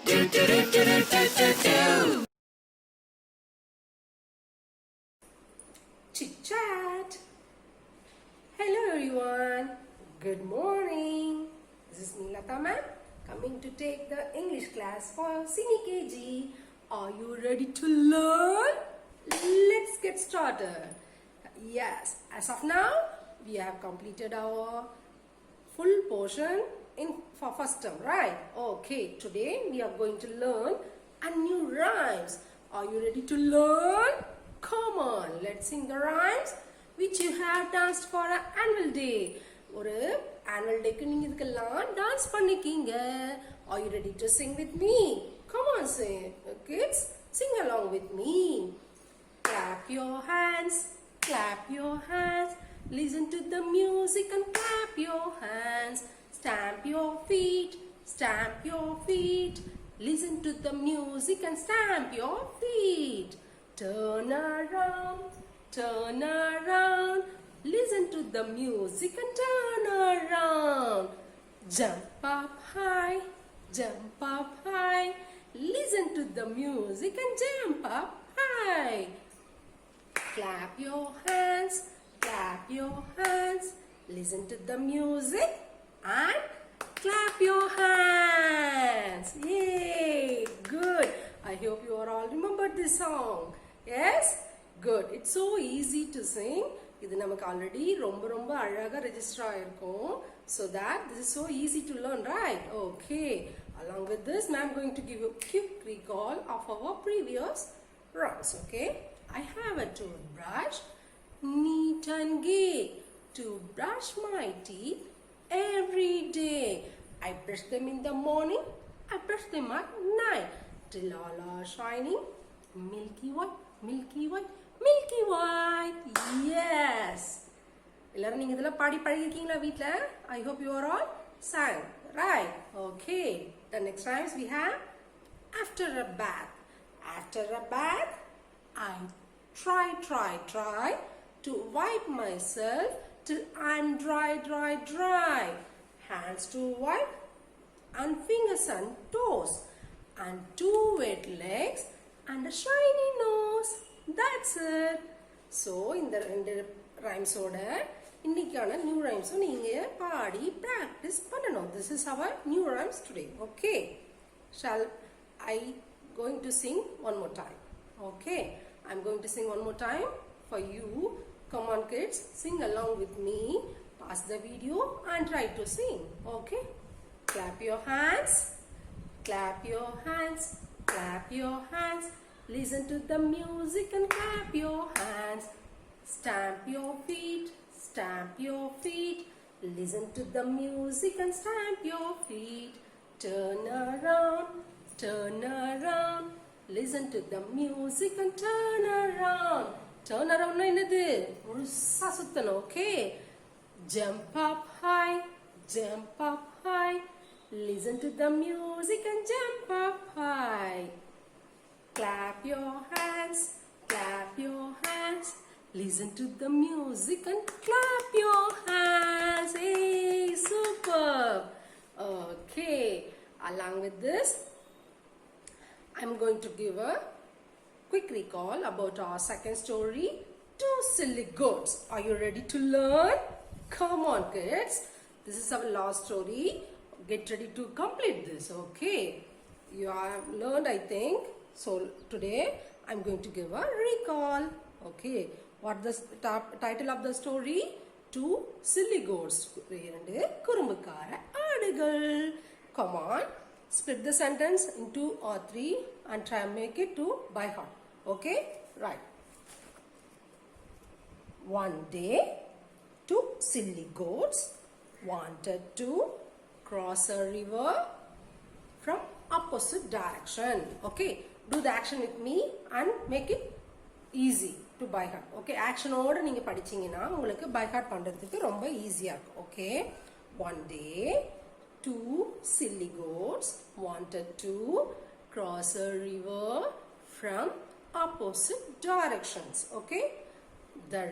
Chit chat. Hello everyone. Good morning. This is Neelata ma'am coming to take the English class for Senior KG. Are you ready to learn? Let's get started. Yes, as of now we have completed our full portion for first term, right? Okay, today we are going to learn a new rhymes. Are you ready to learn? Come on, let's sing the rhymes which you have danced for an annual day. ஒரு annual day க்கு நீங்க இதுக்கெல்லாம் dance பண்ணிக்கீங்க. Are you ready to sing with me? Come on, sing. Kids, sing along with me. Clap your hands, clap your hands. Listen to the music and clap your hands. Stamp your feet, stamp your feet. Listen to the music and stamp your feet. Turn around, turn around. Listen to the music and turn around. Jump up high, jump up high. Listen to the music and jump up high. Clap your hands, clap your hands. Listen to the music and clap your hands. Yay! Good. I hope you are all remembered this song. Yes? Good. It's so easy to sing. இது நமக்கு already ரொம்ப அழகா register ஆயிருக்கும். So that this is so easy to learn, right? Okay. Along with this, I'm going to give you a quick recall of our previous rhymes. Okay? I have a toothbrush, neat and gay, to brush my teeth every day. I brush them in the morning, I brush them at night, till all are shining, milky white, milky white, milky white. Yes. எல்லாரும் நீங்க இதெல்லாம் பாடி பழகிருக்கீங்களா வீட்ல? I hope you are all sang, right? Okay. The next rhymes we have after a bath. After a bath, I try to wipe myself till I'm dry. Hands to wipe and fingers and toes and 2 wet legs and a shiny nose. That's it. So இந்த ரெண்டு rhymes ஓட இன்னைக்கான new rhymes நீங்க பாடி practice பண்ணணும். This is our new rhymes today. Okay. Shall I going to sing one more time? Okay. I'm going to sing one more time for you. Come on kids, sing along with me. Pause the video and try to sing. Okay? Clap your hands. Clap your hands. Clap your hands. Listen to the music and clap your hands. Stamp your feet. Stamp your feet. Listen to the music and stamp your feet. Turn around. Turn around. Listen to the music and turn around. Turn around na என்னது முழுசா சுத்தணும். Okay? Jump up high, jump up high. Listen to the music and jump up high. Clap your hands, clap your hands. Listen to the music and clap your hands. Hey, superb. Okay. Along with this, I'm going to give a quick recall about our second story, Two Silly Goats. Are you ready to learn? Come on kids. This is our last story. Get ready to complete this. Okay. You have learned, I think. So today I'm going to give a recall. Okay. What the title of the story? Two Silly Goats. இரண்டு குறும்புக்கார ஆடுகள். Come on. Split the sentence into 2 or 3 and try and make it to by heart. Okay? Right. One day, 2 silly goats wanted to cross a river from opposite direction. Okay? Do the action with me and make it easy to by heart. Okay? Action ஓட நீங்க படிச்சீங்கன்னா உங்களுக்கு by heart பண்றதுக்கு ரொம்ப ஈஸியா இருக்கும். Okay? One day, 2 silly goats wanted to cross a river from opposite directions. Okay? The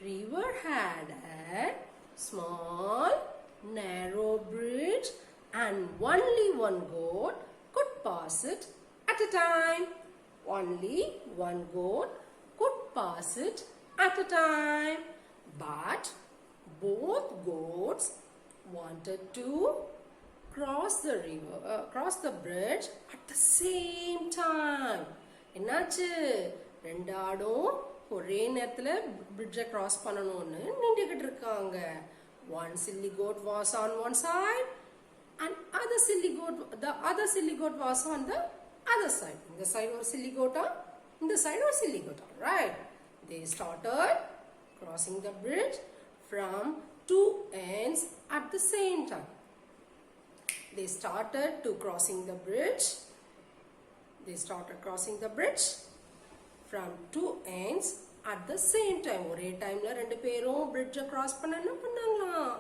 river had a small narrow bridge and only one goat could pass pass it at a time. Only one goat could pass it at a time. But both goats wanted to cross the bridge at the same time. என்னாச்சு ரெண்டு ஆடும் ஒரே நேரத்துல bridge cross பண்ணணும்னு நின்னுக்கிட்டு இருக்காங்க. One silly goat was on one side and the other silly goat was on the other side. இந்த side ஒரு silly goat, இந்த side ஒரு silly goat, right? They started crossing the bridge from two ends at the same time. They started crossing the bridge from two ends at the same time. ஒரே டைம்ல ரெண்டு பேரும் bridge cross பண்ண என்ன பண்ணாங்களாம்?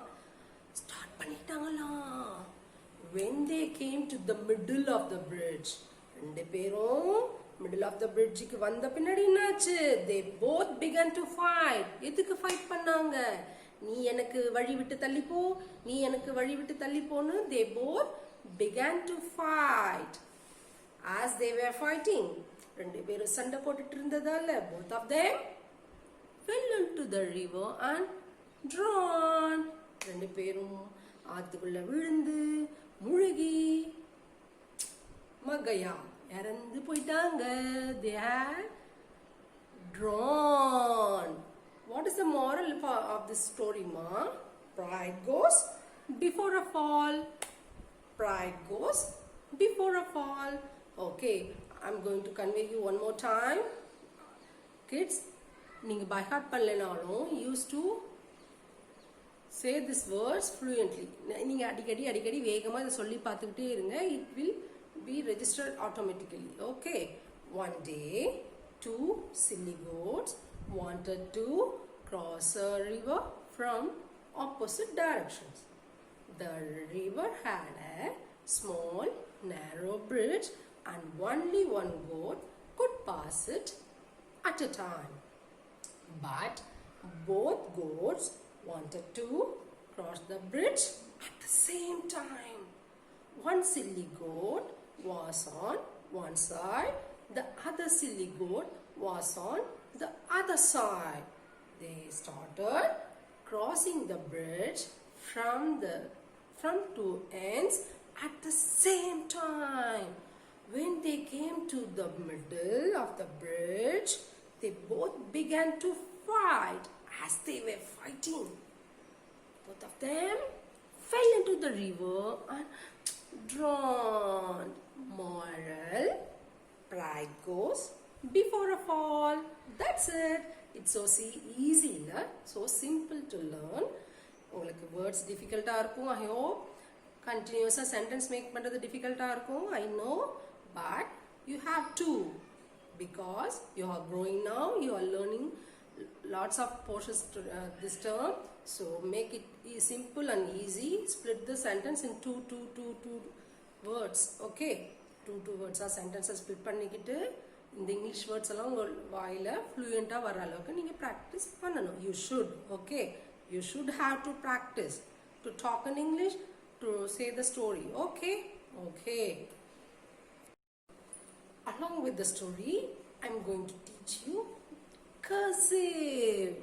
Start பண்ணிட்டாங்களாம். When they came to the middle of the bridge, ரெண்டு பேரும் middle of the bridge க்கு வந்த பின்னாடி என்னாச்சு? They both began to fight. எதுக்கு ஃபைட் பண்ணாங்க? நீ எனக்கு வழி விட்டு தள்ளிப்போ, நீ எனக்கு வழி விட்டு தள்ளிப்போன்னு they both began to fight. As they were fighting, ரெண்டு பேரும் சண்டை போட்டுட்டு இருந்ததால both of them fell into the river and drowned. ரெண்டு பேரும் ஆத்துக்குள்ள விழுந்து முழுகி மகையா இறந்து போயிட்டாங்க. They had drowned. What is the moral of this story, ma? Pride goes before a fall. Pride goes before a fall. Okay, I'm going to convey you one more time. Kids, நீங்க by heart பண்ணலனாலும் used to say this words fluently. நீங்க அடிக்கடி வேகமா இத சொல்லி பார்த்துக்கிட்டே இருங்க. It will be registered automatically. Okay. One day, two silly goats wanted to cross a river from opposite directions. The river had a small narrow bridge and only one goat could pass it at a time. But both goats wanted to cross the bridge at the same time. One silly goat was on one side, the other silly goat was on the other side. They started crossing the bridge from two ends at the same time. When they came to the middle of the bridge, they both began to fight. As they were fighting, both of them fell into the river and drowned. Moral: pride goes before a fall. That's it. It's so easy, so simple to learn. உங்களுக்கு words டிஃபிகல்ட்டாக இருக்கும். I hope கண்டினியூஸாக sentence make பண்ணுறது டிஃபிகல்ட்டாக இருக்கும். I know, but you have to, because you are growing now, you are learning lots of portions to this term. So make it simple and easy. Split the sentence in two words. Okay, two words ஆ சென்டென்ஸை split பண்ணிக்கிட்டு இந்த English words எல்லாம் உங்கள் வாயில் ஃப்ளூயண்ட்டாக வர அளவுக்கு நீங்கள் practice பண்ணணும். You should. Okay, you should have to practice to talk in English, to say the story. Okay. Along with the story, I'm going to teach you cursive.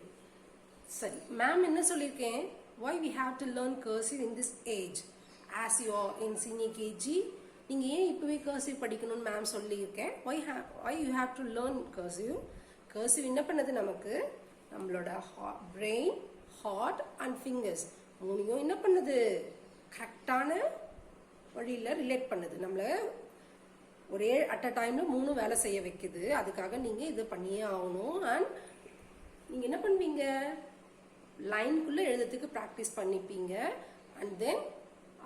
Sorry, ma'am, enna sollirken? Why we have to learn cursive in this age? As you are in senior KG, நீங்க ஏன் இப்பவே cursive படிக்கணும்னு ma'am சொல்லியிருக்கேன். Why you have to learn cursive? Cursive என்ன பண்ணுது நமக்கு? நம்மளோட brain, heart and fingers மூணையும் என்ன பண்ணுது? கரெக்டான வழியில் ரிலேட் பண்ணுது. நம்மளை ஒரே அட் அ டைம்ல 3 வேலை செய்ய வைக்குது. அதுக்காக நீங்க இது பண்ணியே ஆகணும். அண்ட் நீங்க என்ன பண்ணுவீங்க? லைனுக்குள்ள எழுதுறதுக்கு ப்ராக்டிஸ் பண்ணிப்பீங்க. அண்ட் தென்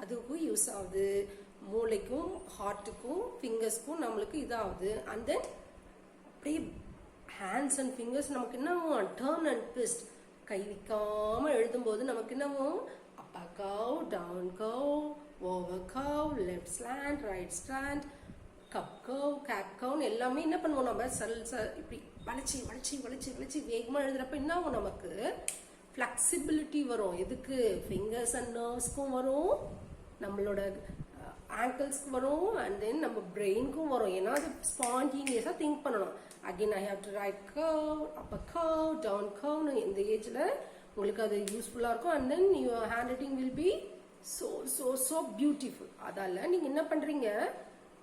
அதுக்கும் யூஸ் ஆகுது. மூளைக்கும் ஹார்ட்டுக்கும் ஃபிங்கர்ஸ்க்கும் நம்மளுக்கு இதாகுது. அண்ட் தென் அப்படியே ஹேண்ட்ஸ் அண்ட் ஃபிங்கர்ஸ் நமக்கு என்ன டர்ன் அண்ட் ட்விஸ்ட் கை வைக்காம எழுதும்போது நமக்கு என்னவோ upper curve, down curve, over curve, left slant, right slant, cup curve, cap கவ்னு எல்லாமே என்ன பண்ணுவோம் நம்ம இப்படி வளைச்சி வளைச்சி வளைச்சி வளைச்சி வேகமாக எழுதுறப்ப என்ன ஆகும்? நமக்கு ஃப்ளெக்சிபிலிட்டி வரும். எதுக்கு? ஃபிங்கர்ஸ் அண்ட் நர்வ்ஸ்க்கும் வரும், நம்மளோட ankles வரும் and then நம்ம brainக்கும் வரும் ஏன்னா அது spontaneously think பண்ணணும் again I have to write curve upper curve down curve இந்த ஏஜ்ல உங்களுக்கு அது யூஸ்ஃபுல்லா இருக்கும் and then your handwriting will be so beautiful அதால நீங்க என்ன பண்றீங்க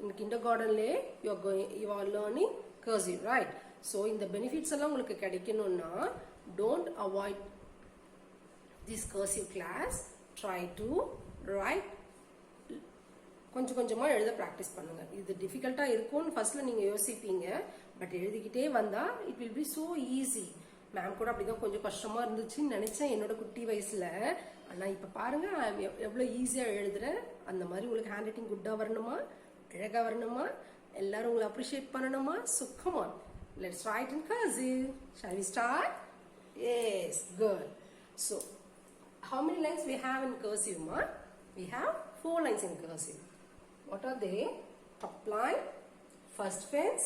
in kindergartenலே you are learning cursive right so இந்த benefits எல்லாம் உங்களுக்கு கிடைக்கணும்னா don't avoid this cursive class try to write கொஞ்சம் கொஞ்சமா எழுத பிராக்டிஸ் பண்ணுங்க இது டிஃபிகல்ட்டா இருக்கும்னு ஃபர்ஸ்ட்ல நீங்க யோசிப்பீங்க பட் எழுதிக்கிட்டே வந்தா it will be so easy ma'am கூட அப்படிதான் கொஞ்சம் கஷ்டமா இருந்துச்சுன்னு நினைச்சேன் என்னோட குட்டி வயசுல ஆனா இப்ப பாருங்க எவ்வளவு ஈஸியா எழுதுறேன் அந்த மாதிரி உங்களுக்கு ஹேண்ட் ரைட்டிங் குட்டா வரணுமா அழகா வரணுமா எல்லாரும் உங்களை அப்ரிஷியேட் பண்ணணுமா so come on let's write in cursive shall we start yes good so how many lines we have in cursive ma we have 4 lines in cursive what are they top line first fence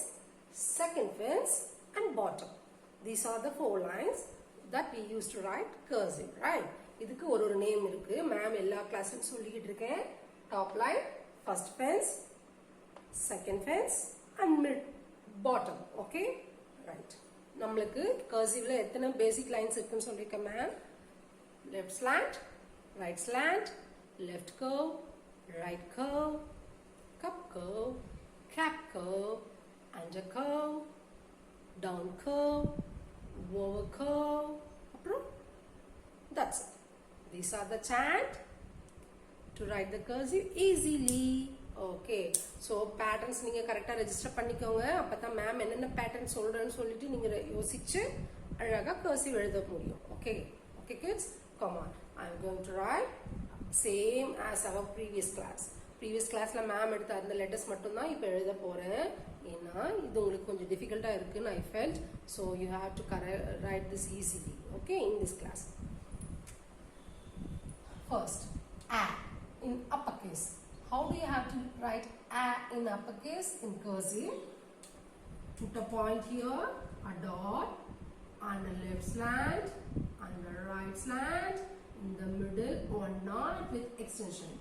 second fence and bottom these are the 4 lines that we used to write cursive right இதுக்கு ஒரு name இருக்கு ma'am எல்லா கிளாஸ்லயும் சொல்லிட்டு இருக்கேன் top line first fence second fence and mid bottom okay right நம்மளுக்கு cursiveல எத்தனை basic lines இருக்குன்னு சொல்லிருக்கேன் ma'am left slant right slant left curve right curve cup curve cap curve under curve down curve over curve அப்புறம் that's it these are the chant to write the cursive easily okay so patterns நீங்க கரெக்ட்டா register பண்ணிக்கோங்க அப்பதான் ma'am என்னென்ன pattern சொல்றேன்னு சொல்லிட்டு நீங்க யோசிச்சு அழகா cursive எழுத முடியும் okay okay kids come on I am going to write same as our previous classல மேம் எடுத்த அந்த லெட்டர்ஸ் மட்டும் தான் இப்போ எழுத போறேன் ஏன்னா இது உங்களுக்கு கொஞ்சம் டிஃபிகல்ட்டா இருக்குன்னு I felt so you have to write this easily okay in this class first a in uppercase how do you have to write a in uppercase in cursive put a point here a dot and a left slant and a right slant in the middle one knot with extension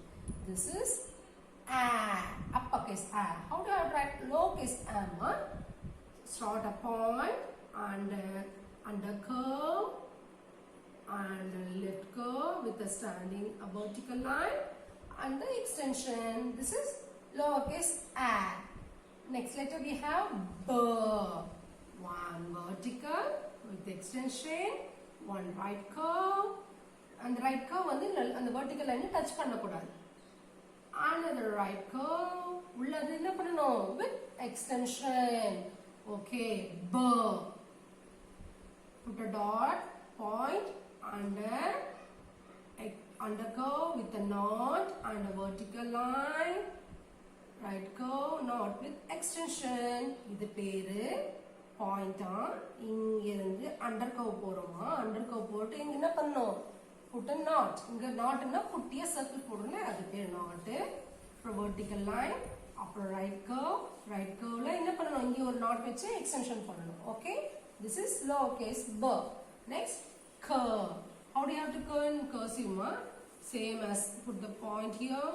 this is a uppercase a how do I write lowercase a start a point and under curve and left curve with a standing a vertical line and the extension this is lowercase a next letter we have b one vertical with extension one right curve and the right curve வந்து அந்த vertical line touch பண்ண கூடாது another right curve உள்ளது என்ன பண்ணனும் with extension okay b put a dot point under curve with a knot and a vertical line right curve knot with extension இது பேரு பாயிண்டா இங்க இருந்து அண்டர் கர்வ் போறோமா அண்டர் கர்வ் போட்டு இங்க என்ன பண்ணனும் put a knot இங்க knotனா குட்டியா சர்க்கிள் போடுறோம்ல அது பேர் knot அப்புறம் vertical line அப்புறம் right curveல என்ன பண்ணனும் இங்க ஒரு knot வச்சு எக்ஸ்டென்ஷன் பண்ணனும் okay this is lowercase b next curve how do you have to curve in cursive ma same as put the point here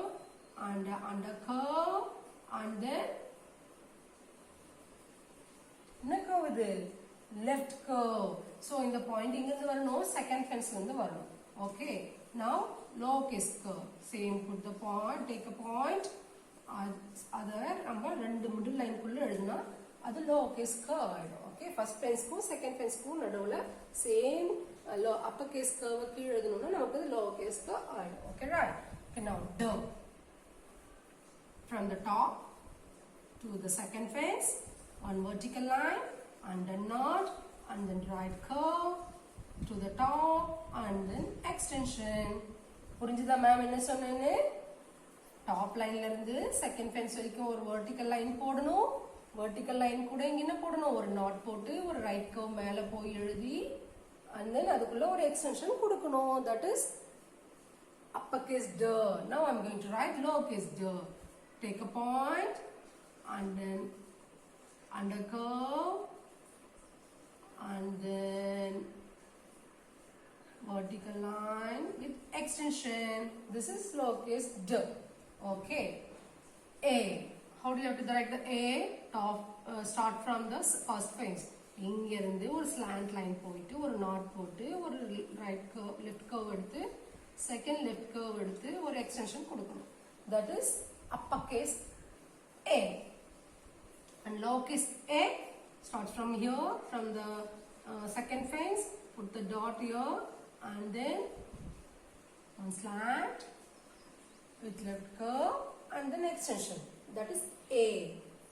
and under curve and then என்ன curve இது left curve so இந்த point இங்க இருந்து வரணும் second fence ல இருந்து வரணும் okay now lowercase curve same put the point take a point அத நம்ம ரெண்டு மிடில் லைன் குள்ள எழுதுனா அது lowercase curve ஆயிடும் okay first fence க்கும் second fence க்கும் நடுவுல same upper case curve கீழ எழுதணும்னா நமக்கு அது lowercase curve ஆயிடும் okay right okay now down from the top to the second fence one vertical line and a knot and then right curve to the top and then extension புரிஞ்சுதா ma'am என்ன சொன்னேன்னு top லைன்ல இருந்து second fence வரைக்கும் ஒரு vertical line போடணும் vertical line கூட இங்க என்ன போடணும் ஒரு நாட் போட்டு ஒரு ரைட் கர்வ் மேல போய் எழுதி and then அதுக்குள்ள ஒரு எக்ஸ்டென்ஷன் கொடுக்கணும் that is uppercase d now I'm going to write lowercase d take a point and then under curve and then vertical line with extension this is lowercase d okay A. How do you have to write the A? Top, start from the first phase. இங்க இருந்து ஒரு slant line போயிட்டு ஒரு knot போட்டு ஒரு right curve, left curve எடுத்து second left curve எடுத்து ஒரு extension கொடுக்கணும். That is uppercase A. And lowercase a starts from here, from the second phase. Put the dot here and then one slant with left curve and then extension. That is A.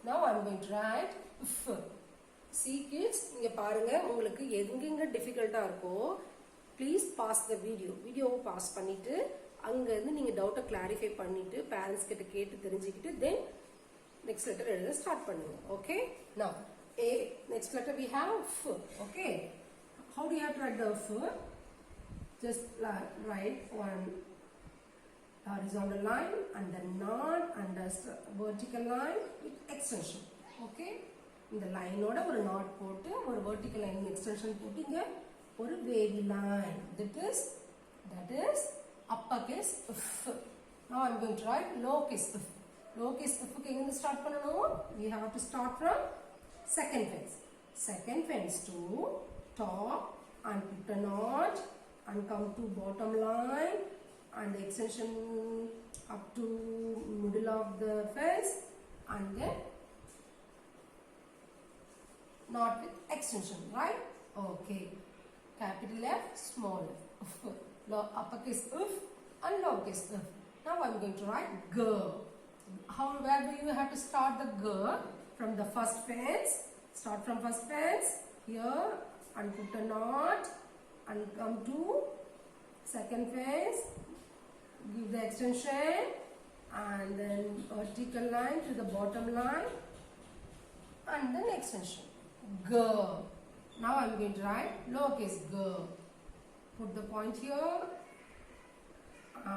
Now I am going to write F. See kids, இங்க பாருங்க உங்களுக்கு எங்கெங்க டிஃபிகல்ட்டா இருக்கோ please boss த வீடியோவை pass பண்ணிட்டு அங்க இருந்து நீங்க டவுட்டை கிளாரிஃபை பண்ணிட்டு பேரண்ட்ஸ் கிட்ட கேட்டு தெரிஞ்சுக்கிட்டு தென் next letter எழுத ஸ்டார்ட் பண்ணுங்க. Okay, now A, next letter we have F. Okay, how do you have to write the F? Just write one horizontal line and then knot and a vertical line with extension. Okay, இந்த லைனோட ஒரு knot போட்டு ஒரு vertical line extension போட்டு இங்க ஒரு wavy line. That is uppercase F. Now I am going to write lowercase f. Lowercase f க்கு எங்க start பண்ணனும்? We have to start from second phase. Second phase to top and put a knot and come to bottom line and the extension up to middle of the phase and then knot with extension, right? Okay. Capital F, small f. Uppercase f and lowercase f. Now I am going to write G. Where do you have to start the G? From the first phase. Start from first phase here and put a knot and come to second phase. Give the extension and then vertical line to the bottom line and then extension. G. Now I am going to write lowercase g. Put the point here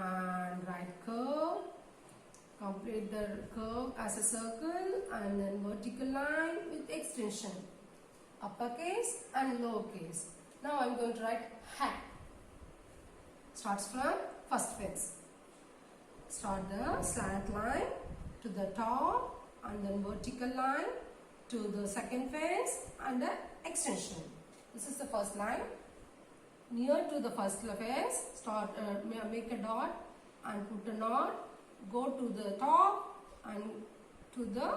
and write curve. Complete the curve as a circle and then vertical line with extension. Uppercase and lowercase. Now I am going to write hat. Starts from first phase. Start the slant line to the top and then vertical line to the second phase and the extension. This is the first line. Near to the first phase, start make a dot and put a knot. Go to the top and to the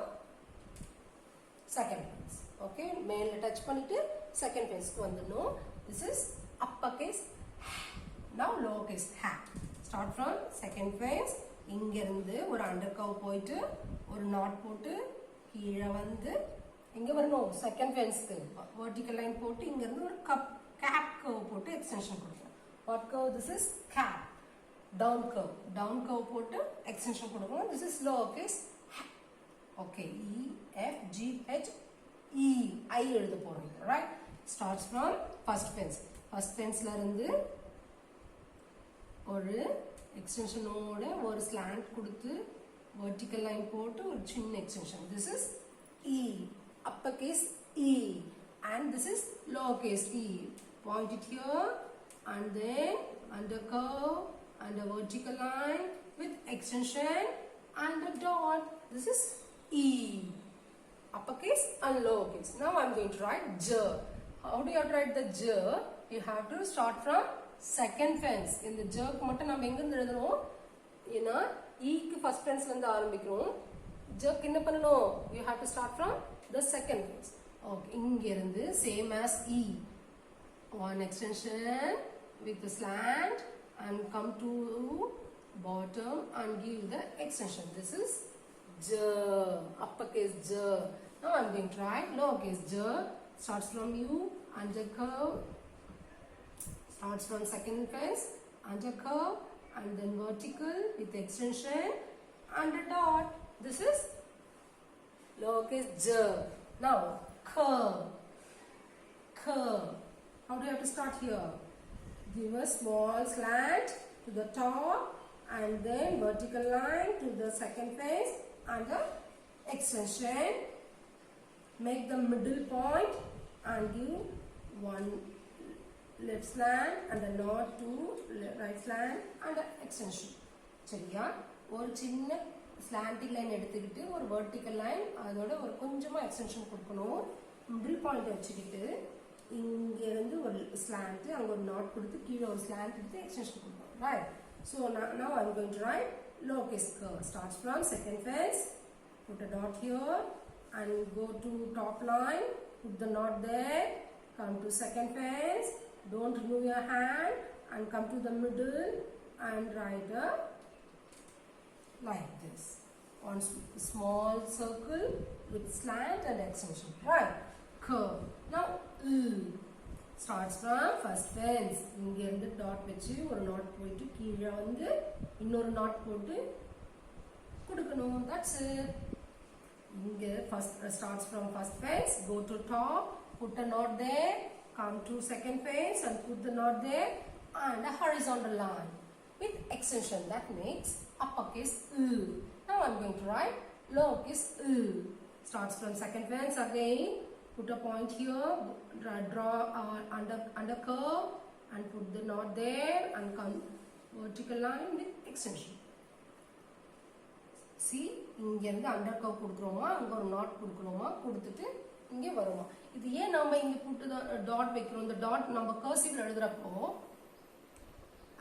second phase. Okay, மேல touch பண்ணிட்டு second phase க்கு வந்துடணும். This is uppercase hat. Now lowercase hat. Start from second phase. இங்க இருந்து ஒரு under curve போயிட்டு ஒரு knot போட்டு கீழ வந்து இங்க வரணும் second phase க்கு vertical line போட்டு இங்க இருந்து ஒரு cap curve போட்டு extension கொடுக்கணும். What curve? This is cap. Down curve போட்டு extension கொடுக்கணும். This is lowercase hat. Okay, E, F, G, H, E, I எழுத போறோம். Right? Starts from first phase. First phaseல இருந்து ஒரு extension ஓட ஒரு slant கொடுத்து vertical line போட்டு ஒரு சின்ன extension. This is E, uppercase E, and this is lowercase e. Point it here and then under curve and a vertical line with extension and a dot. This is E, uppercase and lowercase. Now I am going to write J. How do you have to write the J? You have to start from second phase. In the J க்கு மட்டும் நாம எங்க இருந்து எழுதணும்? ஏனா E க்கு first phase ல இருந்து ஆரம்பிக்கிறோம். J க்கு என்ன பண்ணனும்? You have to start from the second phase. Okay, இங்க இருந்து same as E. One extension with the slant and come to bottom and give the extension. This is J, uppercase J. Now I am going to write lowercase j. Starts from U, under curve. Starts from second phase, under curve and then vertical with extension and a dot. This is lowercase j. Now curve. How do you have to start here? Give a small slant to the top and then vertical line to the second phase and the extension. Make the middle point and give one left slant and a knot to right slant and an extension. சரியா? ஒரு சின்ன slanting line எடுத்துக்கிட்டு ஒரு vertical line அதோட ஒரு கொஞ்சமாக extension கொடுக்கணும். Middle point வச்சுக்கிட்டு இங்கேருந்து ஒரு ஸ்லாண்ட் அங்கே ஒரு நாட் கொடுத்து கீழே ஒரு ஸ்லாண்ட் எடுத்து எக்ஸ்டென்ஷன் கொடுக்கணும். Right. So now I'm going to write lowercase curve. Starts from second fence, put a dot here and go to top line, put the knot there, come to second fence, don't remove your hand and come to the middle and write a like this. One small circle with slant and extension. Right. Curve. Now starts from first fence. இங்க இருந்து dot வச்சு ஒரு not போயிட்டு கீழே வந்து இன்னொரு not போட்டு கொடுக்கணும். That's it. இங்க first starts from first fence, go to top, put a knot there, come to second fence and put the knot there and a horizontal line with extension. That makes uppercase Now I'm going to write lowercase Starts from second fence again, put a point here, draw under curve and put the knot there and come vertical line with extension. See, இங்க இருந்து under curve கொடுக்குறோமா, அங்க ஒரு not கொடுக்கணுமா, கொடுத்துட்டு இங்க வருமா. இது ஏன் நாம இங்க போட்டு டாட் வைக்கிறோம்? இந்த டாட் நம்ம கர்சிவ்ல எழுதுறப்போ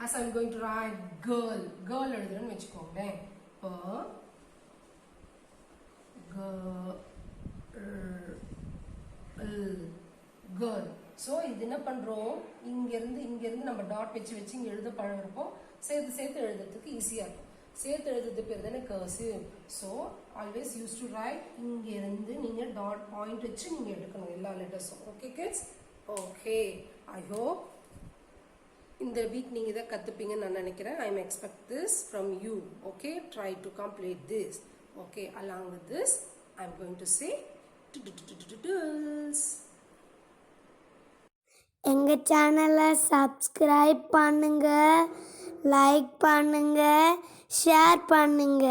as I'm going to write girl எழுதுறேன்னு வெச்சுக்கோங்களேன். இப்போ girl. So இது என்ன பண்றோம்? இங்க இருந்து நம்ம டாட் வச்சு இங்க எழுத பழகுறப்போ சேர்த்து எழுதுறதுக்கு ஈஸியா இருக்கும். சேர்த்து எழுதுறது பேர் தானே cursive. So always use to write இங்க இருந்து நீங்க டாட் பாயிண்ட் வச்சு நீங்க எடுக்கணும் எல்லா லெட்டர்ஸும். Okay kids? Okay, I hope இந்த வீக் நீங்க இதை கத்துப்பீங்கன்னு நான் நினைக்கிறேன். I am expect this from you. Okay, try to complete this. Okay, along with this I am going to say எங்க சேனலை சப்ஸ்கிரைப் பண்ணுங்க, லைக் பண்ணுங்க, ஷேர் பண்ணுங்க.